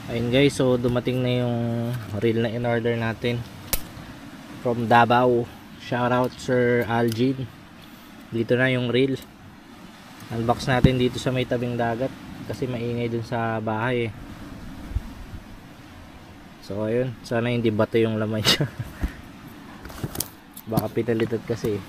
Ayun guys, so dumating na yung reel na in-order natin from Davao. Shoutout Sir Algin. Dito na yung reel. Unbox natin dito sa may tabing dagat kasi maingay dun sa bahay eh. So ayun, sana hindi bato yung laman niya. Baka pinalitan kasi eh.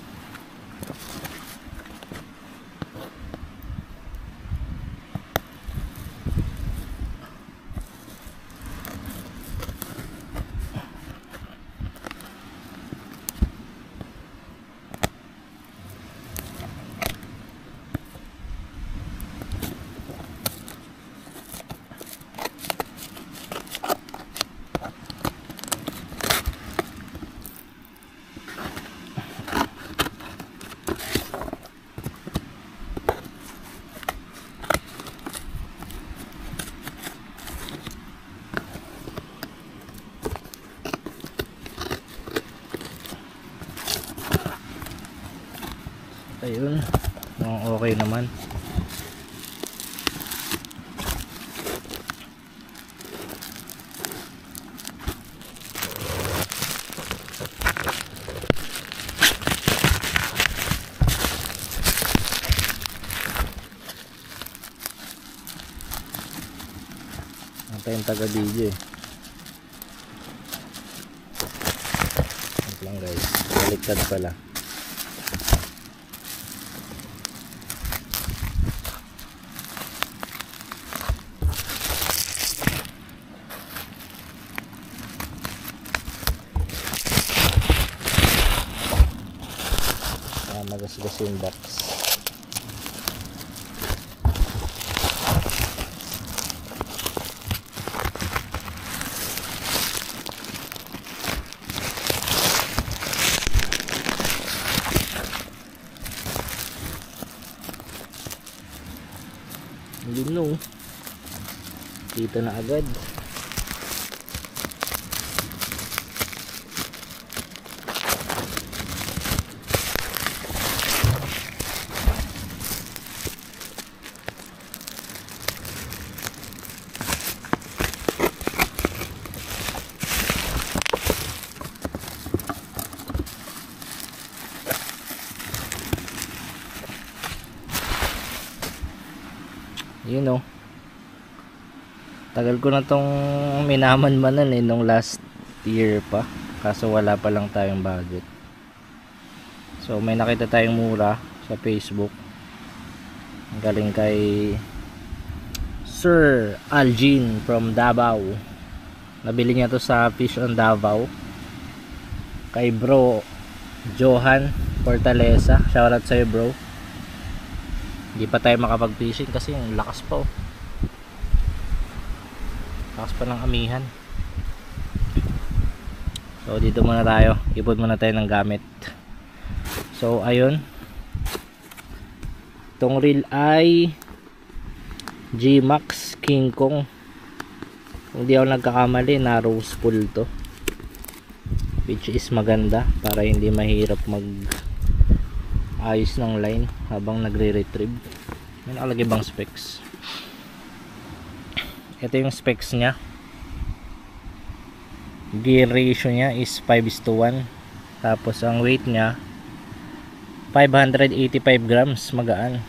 Ayun, okay naman. Ang tayong taga-video eh. Wait lang guys, baliktad pala. Magasgas yung box. Hindi no. Kita na agad. You know, tagal ko na tong minaman-manan eh nung last year pa, kaso wala pa lang tayong budget. So may nakita tayong mura sa Facebook, galing kay Sir Algin from Davao. Nabili niya to sa Fish on Davao kay bro Johan Fortaleza. Shoutout sa'yo bro. Hindi pa tayo makapag-fishing kasi yung lakas pa oh. Lakas pa ng amihan. So dito muna tayo, ipon muna tayo ng gamit. So ayun, itong reel ay G-Max King Kong. Kung di ako nagkakamali, na rose pool to, which is maganda para hindi mahirap mag ayos ng line habang nagre-retrieve. May nakalagay bang specs? Ito yung specs nya. Gear ratio nya is 5:1. Tapos ang weight nya 585 grams, magaan.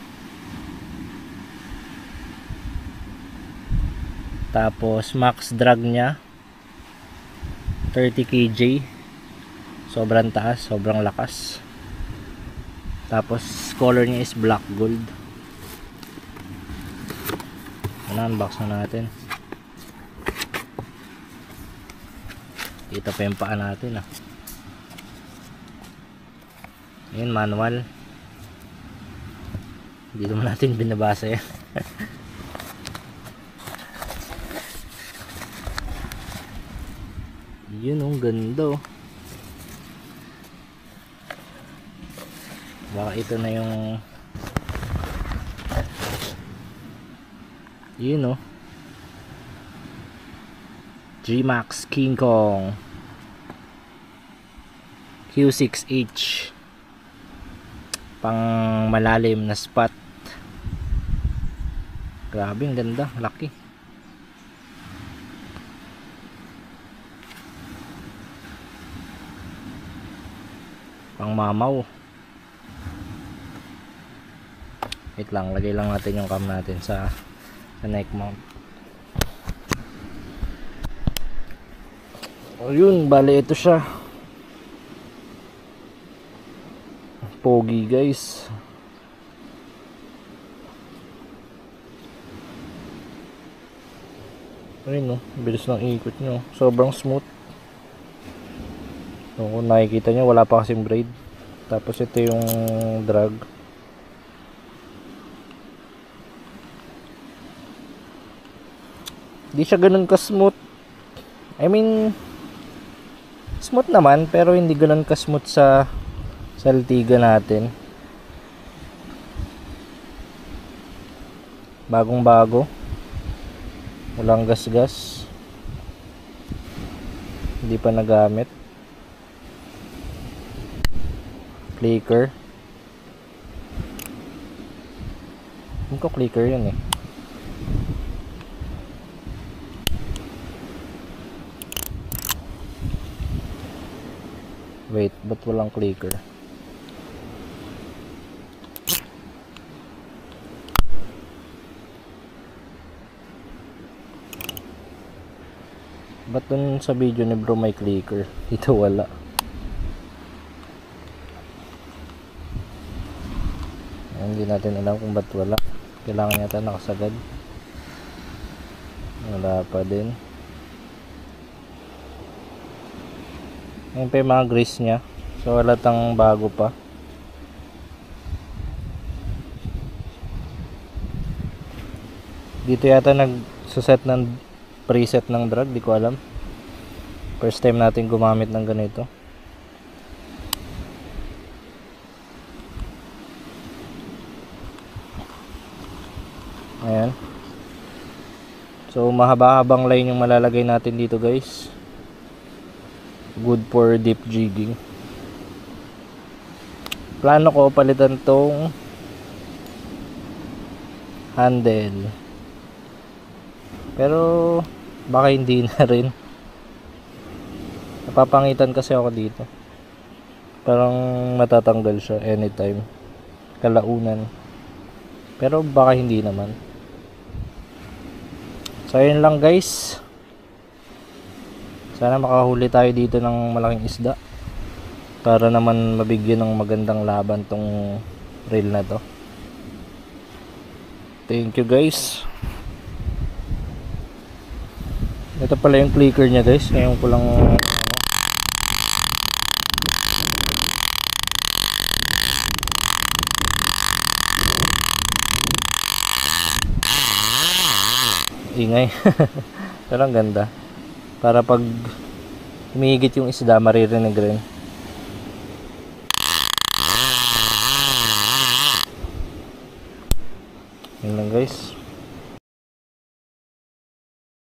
Tapos max drag nya 30 kg. Sobrang taas, sobrang lakas. Tapos color niya is black gold. Unbox na natin. Kita pa yung paa natin ah. Ayan, manual. Hindi naman natin binabasa yan. Yun ang ganda oh. Baka ito na yung yun oh, G-Max King Kong Q6H, pang malalim na spot. Grabe, ang ganda, laki. pang mamaw. Wait lang, lagay lang natin yung cam natin sa neck mount. O yun, bali ito siya. Pogi guys. Ayun, no, bilis ng ikot nyo, sobrang smooth. So, kung nakikita nyo, wala pa kasing braid. Tapos ito yung drag. Di siya ganun ka smooth. I mean, smooth naman, pero hindi ganun ka smooth sa Litiga natin. Bagong bago, walang gas-gas, hindi pa nagamit. Clicker, hindi ko clicker yun eh. Wait, ba't walang clicker? Ba't dun sa video ni bro may clicker? Dito wala. Hindi natin alam kung ba't wala. Kailangan yata nakasagad. Wala pa din. Ayun pa yung mga grease nya. So wala tang bago pa. Dito yata nagsuset ng preset ng drag, di ko alam. First time natin gumamit ng ganito. Ayan. So mahaba-habang line yung malalagay natin dito guys. Good for deep jigging. Plano ko palitan tong handle, pero baka hindi na rin. Napapangitan kasi ako dito. Parang matatanggal siya anytime, kalaunan. Pero baka hindi naman. So ayun lang guys. Sana makahuli tayo dito ng malaking isda, para naman mabigyan ng magandang laban tong reel na to. Thank you guys. Ito pala yung clicker nya guys. Ngayon ko lang ingay. Pero ang ganda, para pag humihigit yung isda maririnig rin. Yun lang guys.